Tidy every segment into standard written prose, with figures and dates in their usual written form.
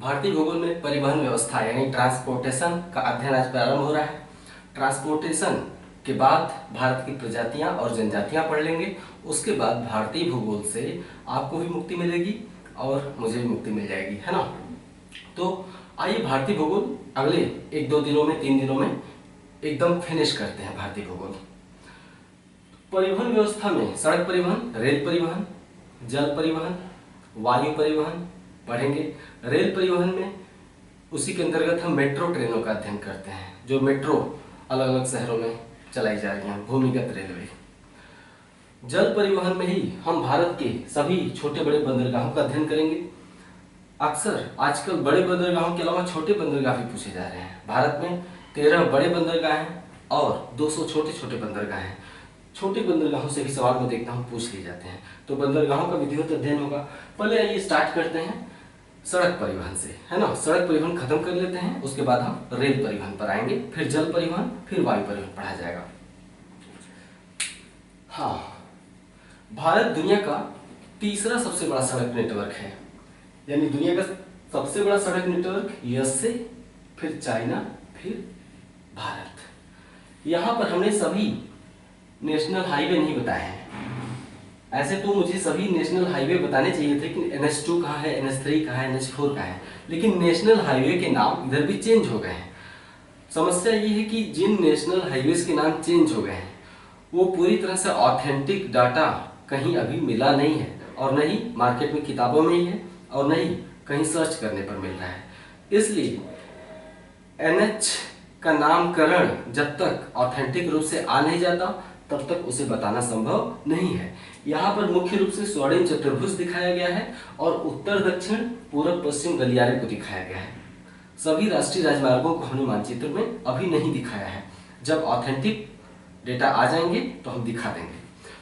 भारतीय भूगोल में परिवहन व्यवस्था यानी ट्रांसपोर्टेशन का अध्ययन आज प्रारंभ हो रहा है। ट्रांसपोर्टेशन के बाद भारत की प्रजातियां और जनजातियां पढ़ लेंगे। उसके बाद भारतीय भूगोल से आपको भी मुक्ति मिलेगी और मुझे भी मुक्ति मिल जाएगी, है ना। तो आइए भारतीय भूगोल अगले 1-2 दिनों में 3 दिनों में एकदम फिनिश करते हैं। भारतीय भूगोल परिवहन व्यवस्था में सड़क परिवहन, रेल परिवहन, जल परिवहन, वायु परिवहन पढ़ेंगे। रेल परिवहन में उसी के अंतर्गत हम मेट्रो ट्रेनों का अध्ययन करते हैं, जो मेट्रो अलग अलग शहरों में चलाई जा रही हैं, भूमिगत रेलवे। जल परिवहन में ही हम भारत के सभी छोटे बड़े बंदरगाहों का अध्ययन करेंगे। अक्सर आजकल बड़े बंदरगाहों के अलावा छोटे बंदरगाह भी पूछे जा रहे हैं। भारत में 13 बड़े बंदरगाह हैं और 200 छोटे छोटे बंदरगाह हैं। छोटे बंदरगाहों से भी सवाल मैं देखता हूँ पूछ लिए जाते हैं, तो बंदरगाहों का विधिवत अध्ययन होगा। पहले आइए स्टार्ट करते हैं सड़क परिवहन से, है ना। सड़क परिवहन खत्म कर लेते हैं, उसके बाद हम रेल परिवहन पर आएंगे, फिर जल परिवहन, फिर वायु परिवहन पढ़ा जाएगा। हाँ, भारत दुनिया का तीसरा सबसे बड़ा सड़क नेटवर्क है, यानी दुनिया का सबसे बड़ा सड़क नेटवर्क यूएस से, फिर चाइना, फिर भारत। यहाँ पर हमने सभी नेशनल हाईवे नहीं बताए हैं। ऐसे तो मुझे सभी नेशनल हाईवे बताने चाहिए थे कि NH2 कहाँ है, NH3 कहाँ है, NH4 कहाँ है, लेकिन नेशनल हाईवे के नाम इधर भी चेंज हो गए हैं। समस्या ये है कि जिन नेशनल हाईवेज के नाम चेंज हो गए हैं वो पूरी तरह से ऑथेंटिक डाटा कहीं अभी मिला नहीं है, और न ही मार्केट में किताबों में ही है, और न ही कहीं सर्च करने पर मिल रहा है। इसलिए NH का नामकरण जब तक ऑथेंटिक रूप से आ नहीं जाता तब तक उसे बताना संभव नहीं है। यहाँ पर मुख्य रूप से स्वर्णिम चतुर्भुज दिखाया गया है और उत्तर दक्षिण पूर्व पश्चिम गलियारे को दिखाया गया है। सभी राष्ट्रीय राजमार्गों को हमने मानचित्र में अभी नहीं दिखाया है। जब ऑथेंटिक डेटा आ जाएंगे तो हम दिखा देंगे।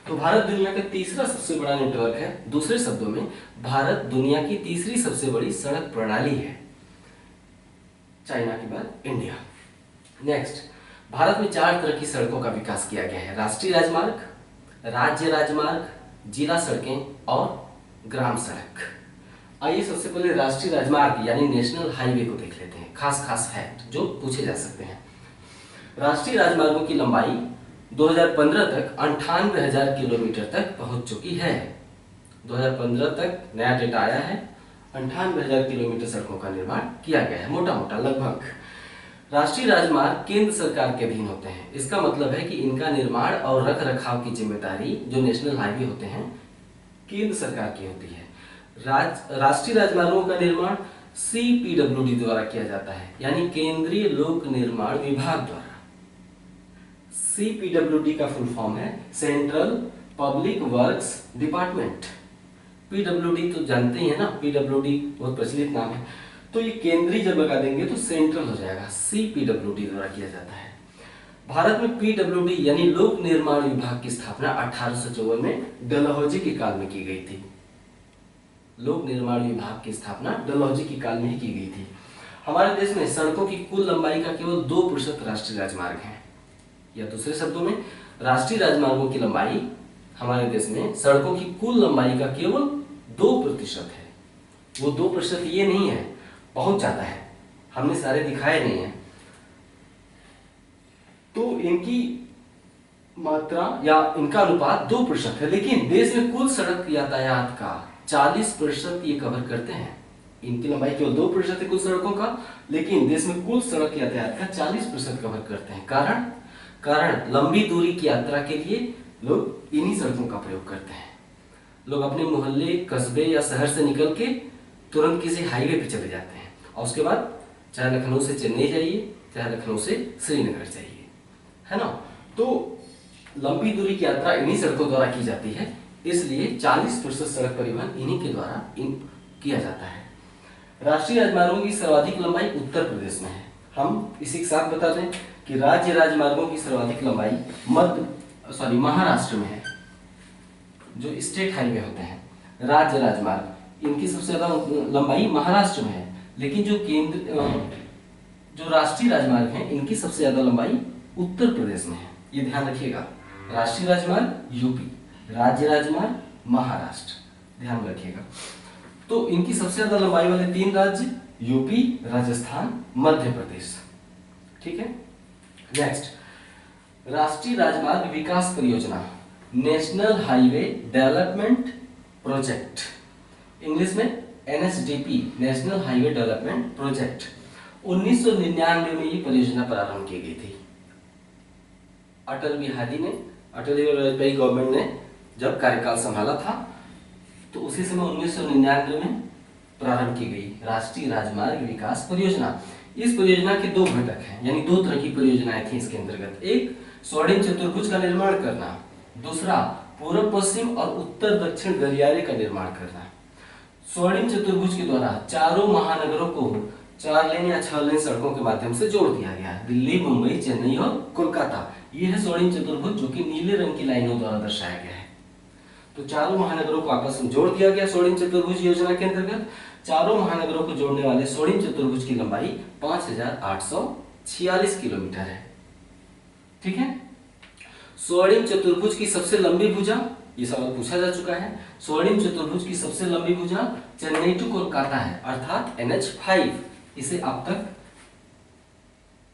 तो भारत दुनिया का तीसरा सबसे बड़ा नेटवर्क है। दूसरे शब्दों में भारत दुनिया की तीसरी सबसे बड़ी सड़क प्रणाली है, चाइना के बाद इंडिया। नेक्स्ट, भारत में 4 तरह की सड़कों का विकास किया गया है: राष्ट्रीय राजमार्ग, राज्य राजमार्ग, जिला सड़कें और ग्राम सड़क। आइए सबसे पहले राष्ट्रीय राजमार्ग यानी नेशनल हाईवे को देख लेते हैं। खास फैक्ट जो पूछे जा सकते हैं। राष्ट्रीय राजमार्गों की लंबाई 2015 तक 98,000 किलोमीटर तक पहुंच चुकी है। 2015 तक नया डेटा आया है, 98,000 किलोमीटर सड़कों का निर्माण किया गया है, मोटा मोटा लगभग। राष्ट्रीय राजमार्ग केंद्र सरकार के अधीन होते हैं। इसका मतलब है कि इनका निर्माण और रख रखाव की जिम्मेदारी, जो नेशनल हाईवे होते हैं, केंद्र सरकार की होती है। राष्ट्रीय राजमार्गों का निर्माण CPWD द्वारा किया जाता है, यानी केंद्रीय लोक निर्माण विभाग द्वारा। CPWD का फुल फॉर्म है central public works department. PWD तो जानते ही है ना, PWD बहुत प्रचलित नाम है। तो ये केंद्रीय जब लगा देंगे तो सेंट्रल हो जाएगा। CPWD द्वारा किया जाता है। भारत में PWD यानी लोक निर्माण विभाग की स्थापना 1854 में डलहौजी के काल में की गई थी। लोक निर्माण विभाग की स्थापना डलहौजी के काल में ही की गई थी। हमारे देश में सड़कों की कुल लंबाई का केवल 2% राष्ट्रीय राजमार्ग है, या दूसरे शब्दों में राष्ट्रीय राजमार्गों की लंबाई हमारे देश में सड़कों की कुल लंबाई का केवल 2% है। वो 2% ये नहीं है, बहुत ज्यादा है, हमने सारे दिखाए नहीं है। तो इनकी मात्रा या इनका अनुपात 2% है, लेकिन देश में कुल सड़क यातायात का 40% ये कवर करते हैं। इनकी लंबाई केवल 2% है कुल सड़कों का, लेकिन देश में कुल सड़क यातायात का 40% कवर करते हैं। कारण लंबी दूरी की यात्रा के लिए लोग इन्हीं सड़कों का प्रयोग करते हैं। लोग अपने मोहल्ले, कस्बे या शहर से निकल के तुरंत किसी हाईवे पे चले जाते हैं, और उसके बाद चाहे लखनऊ से चेन्नई जाइए, चाहे लखनऊ से श्रीनगर जाइए, है ना। तो लंबी दूरी की यात्रा इन्हीं सड़कों द्वारा की जाती है, इसलिए 40% सड़क परिवहन इन्हीं के द्वारा किया जाता है। राष्ट्रीय राजमार्गों की सर्वाधिक लंबाई उत्तर प्रदेश में है। हम इसी के साथ बता दें कि राज्य राजमार्गों की सर्वाधिक लंबाई महाराष्ट्र में है। जो स्टेट हाईवे होते हैं, राज्य राजमार्ग, इनकी सबसे ज्यादा लंबाई महाराष्ट्र में है, लेकिन जो राष्ट्रीय राजमार्ग हैं इनकी सबसे ज्यादा लंबाई उत्तर प्रदेश में है। ये ध्यान रखिएगा, राष्ट्रीय राजमार्ग यूपी, राज्य राजमार्ग महाराष्ट्र, ध्यान रखिएगा। तो इनकी सबसे ज्यादा लंबाई वाले 3 राज्य यूपी, राजस्थान, मध्य प्रदेश। ठीक है। नेक्स्ट, राष्ट्रीय राजमार्ग विकास परियोजना, national highway development project, English में NHDP, national highway development project. 1999 में ये परियोजना प्रारंभ की गई थी। अटल बिहारी वाजपेयी गवर्नमेंट ने जब कार्यकाल संभाला था तो उसी समय 1999 में प्रारंभ की गई राष्ट्रीय राजमार्ग विकास परियोजना। इस परियोजना के दो घटक हैं, यानी दो तरह की परियोजनाएं थी इसके अंतर्गत। एक स्वर्णिम चतुर्भुज का निर्माण करना, दूसरा पूर्व पश्चिम और उत्तर दक्षिण गलियारे का निर्माण करना। स्वर्णिम चतुर्भुज के द्वारा चारों महानगरों को 4 लेन या 6 लेन सड़कों के माध्यम से जोड़ दिया गया, दिल्ली, मुंबई, चेन्नई और कोलकाता। यह है स्वर्णिम चतुर्भुज, जो कि नीले रंग की लाइनों द्वारा दर्शाया गया है। तो चारों महानगरों को आपस में जोड़ दिया गया स्वर्णिम चतुर्भुज योजना के अंतर्गत। चारों महानगरों को जोड़ने वाले स्वर्णिम चतुर्भुज की लंबाई 5846 किलोमीटर है। ठीक है। स्वर्णिम चतुर्भुज की सबसे लंबी भुजा, ये सवाल पूछा जा चुका है। स्वर्णिम चतुर्भुज की सबसे लंबी भुजा चेन्नई टू कोलकाता है, अर्थात NH5। इसे अब तक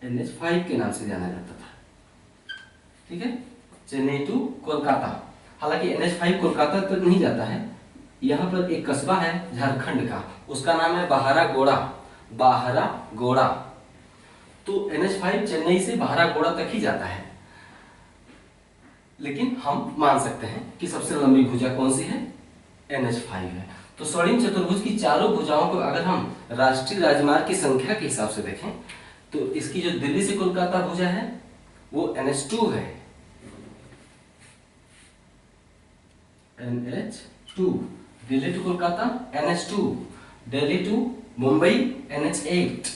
NH5 के नाम से जाना जाता था। ठीक है, चेन्नई टू कोलकाता। हालांकि NH5 कोलकाता तक नहीं जाता है। यहाँ पर एक कस्बा है झारखंड का, उसका नाम है बाहरागोड़ा। तो NH5 चेन्नई से बाहरागोड़ा तक ही जाता है, लेकिन हम मान सकते हैं कि सबसे लंबी भुजा कौन सी है, NH5 है। तो स्वर्णिम चतुर्भुज की चारों भुजाओं को अगर हम राष्ट्रीय राजमार्ग की संख्या के हिसाब से देखें तो इसकी जो दिल्ली से कोलकाता भुजा है वो NH2 है, NH2। Delhi to Kolkata NH2, Delhi to Mumbai NH8।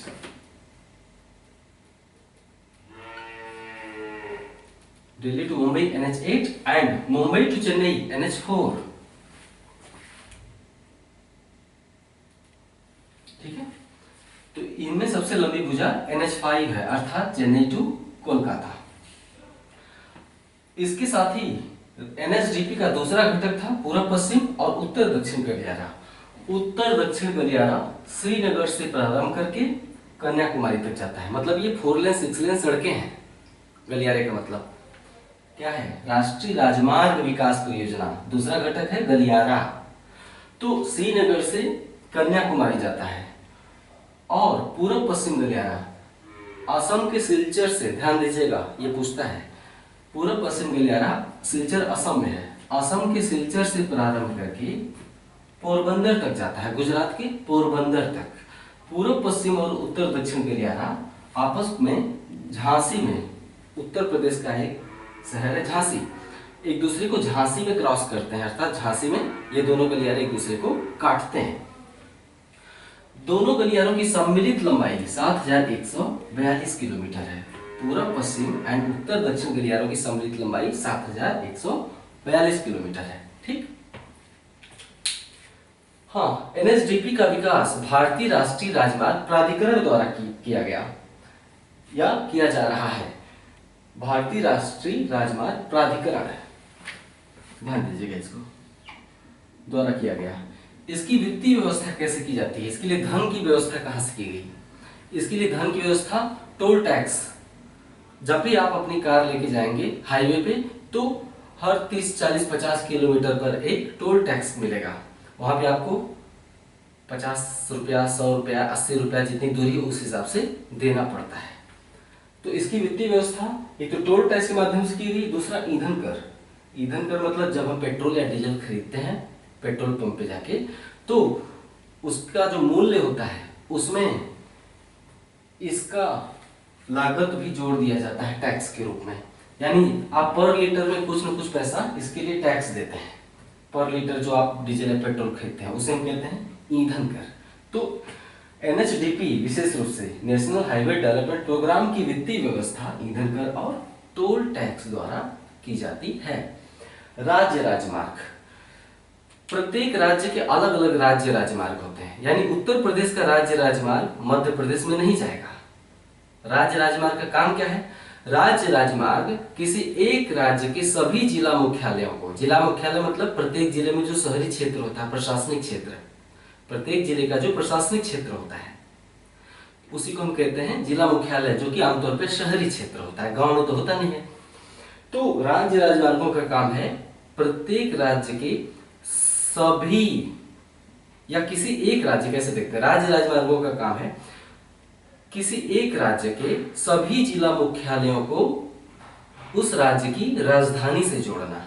Delhi to Mumbai NH8 and Mumbai to Chennai NH4। ठीक है। तो इनमें सबसे लंबी भुजा NH5 है, अर्थात चेन्नई टू कोलकाता। इसके साथ ही NHDP का दूसरा घटक था पूर्व पश्चिम और उत्तर दक्षिण गलियारा। उत्तर दक्षिण गलियारा श्रीनगर से प्रारंभ करके कन्याकुमारी तक जाता है। मतलब ये 4 लेन 6 लेन सड़कें हैं। गलियारे का मतलब क्या है, राष्ट्रीय राजमार्ग विकास परियोजना। दूसरा घटक है गलियारा। तो श्रीनगर से कन्याकुमारी जाता है। और पूर्व पश्चिम गलियारा असम के सिलचर से, ध्यान दीजिएगा ये पूछता है, पूर्व पश्चिम गलियारा सिलचर असम में है। असम के सिलचर से प्रारंभ करके पोरबंदर तक जाता है, गुजरात के पोरबंदर तक। पूर्व पश्चिम और उत्तर दक्षिण गलियारा आपस में झांसी में, उत्तर प्रदेश का एक शहर है झांसी, एक दूसरे को झांसी में क्रॉस करते हैं, अर्थात झांसी में ये दोनों गलियारे एक दूसरे को काटते हैं। दोनों गलियारों की सम्मिलित लंबाई 7142 किलोमीटर है। पूर्व पश्चिम एंड उत्तर दक्षिण गलियारों की सम्मिलित लंबाई 7142 किलोमीटर है। ठीक। हाँ, NHDP का विकास भारतीय राष्ट्रीय राजमार्ग प्राधिकरण द्वारा किया गया या किया जा रहा है। भारतीय राष्ट्रीय राजमार्ग प्राधिकरण है, ध्यान दीजिएगा, इसको द्वारा किया गया। इसकी वित्तीय व्यवस्था कैसे की जाती है, इसके लिए धन की व्यवस्था कहां से की गई? इसके लिए धन की व्यवस्था टोल टैक्स। जब भी आप अपनी कार लेके जाएंगे हाईवे पे तो हर 30, 40, 50 किलोमीटर पर एक टोल टैक्स मिलेगा। वहां पे आपको 50 रुपया, 100 रुपया, 80 रुपया, जितनी दूरी हो उस हिसाब से देना पड़ता है। तो इसकी वित्तीय व्यवस्था एक तो टोल टैक्स के माध्यम से की गई, दूसरा ईंधन कर। ईंधन कर मतलब जब हम पेट्रोल या डीजल खरीदते हैं पेट्रोल पंप पे जाके, तो उसका जो मूल्य होता है उसमें इसका लागत भी जोड़ दिया जाता है टैक्स के रूप में। यानी आप पर लीटर में कुछ न कुछ पैसा इसके लिए टैक्स देते हैं। पर लीटर जो आप डीजल या पेट्रोल खरीदते हैं उसे हम कहते हैं ईंधन कर। तो NHDP विशेष रूप से नेशनल हाईवे डेवलपमेंट प्रोग्राम की वित्तीय व्यवस्था ईंधन कर और टोल टैक्स द्वारा की जाती है। राज्य राजमार्ग, प्रत्येक राज्य के अलग अलग राज्य राजमार्ग होते हैं। यानी उत्तर प्रदेश का राज्य राजमार्ग मध्य प्रदेश में नहीं जाएगा। राज्य राजमार्ग का काम क्या है? राज्य राजमार्ग किसी एक राज्य के सभी जिला मुख्यालयों को, जिला मुख्यालय मतलब प्रत्येक जिले में जो शहरी क्षेत्र होता है, प्रशासनिक क्षेत्र, प्रत्येक जिले का जो प्रशासनिक क्षेत्र होता है उसी को हम कहते हैं जिला मुख्यालय, जो कि आमतौर पर शहरी क्षेत्र होता है, गांव में तो होता नहीं है। तो राज्य राजमार्गों का काम है प्रत्येक राज्य के सभी, या किसी एक राज्य, कैसे देखते हैं, राज्य राजमार्गों का काम है किसी एक राज्य के सभी जिला मुख्यालयों को उस राज्य की राजधानी से जोड़ना।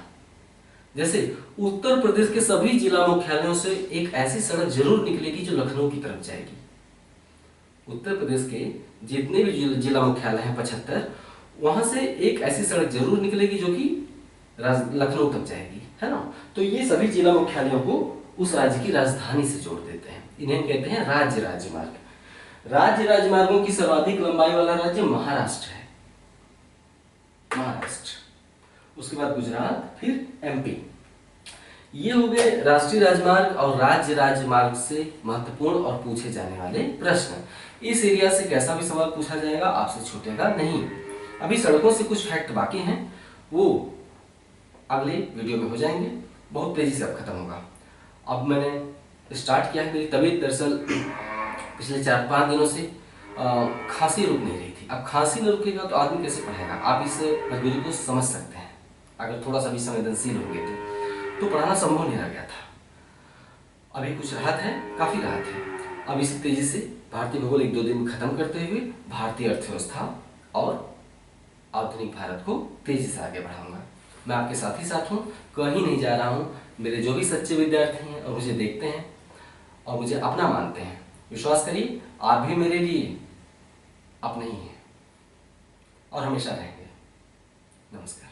जैसे उत्तर प्रदेश के सभी जिला मुख्यालयों से एक ऐसी सड़क जरूर निकलेगी जो लखनऊ की तरफ जाएगी। उत्तर प्रदेश के जितने भी जिला मुख्यालय हैं 75, वहां से एक ऐसी सड़क जरूर निकलेगी जो कि लखनऊ तक जाएगी, है ना। तो ये सभी जिला मुख्यालयों को उस राज्य की राजधानी से जोड़ देते हैं, इन्हें कहते हैं राज्य राजमार्ग। राज्य राजमार्गों की सर्वाधिक लंबाई वाला राज्य महाराष्ट्र है, महाराष्ट्र। उसके बाद गुजरात, फिर एमपी। ये हो गए राष्ट्रीय राजमार्ग और राज्य राजमार्ग से महत्वपूर्ण और पूछे जाने वाले प्रश्न। इस एरिया से कैसा भी सवाल पूछा जाएगा आपसे छूटेगा नहीं। अभी सड़कों से कुछ फैक्ट बाकी हैं, वो अगले वीडियो में हो जाएंगे, बहुत तेजी से अब खत्म होगा। अब मैंने स्टार्ट किया है, मेरी तबीयत दरअसल पिछले 4-5 दिनों से खांसी रुक नहीं रही थी। अब खांसी न रुकेगा तो आदमी कैसे पढ़ेगा, आप इस मजबूरी को समझ सकते हैं। अगर थोड़ा सा भी संवेदनशील होंगे तो पढ़ाना संभव नहीं रह गया था। अभी कुछ राहत है, काफी राहत है। अब इसी तेजी से भारतीय भूगोल 1-2 दिन में खत्म करते हुए भारतीय अर्थव्यवस्था और आधुनिक भारत को तेजी से आगे बढ़ाऊंगा। मैं आपके साथ ही साथ हूँ, कहीं नहीं जा रहा हूँ। मेरे जो भी सच्चे विद्यार्थी हैं और मुझे देखते हैं और मुझे अपना मानते हैं, विश्वास करिए आप भी मेरे लिए अपने ही हैं और हमेशा रहेंगे। नमस्कार।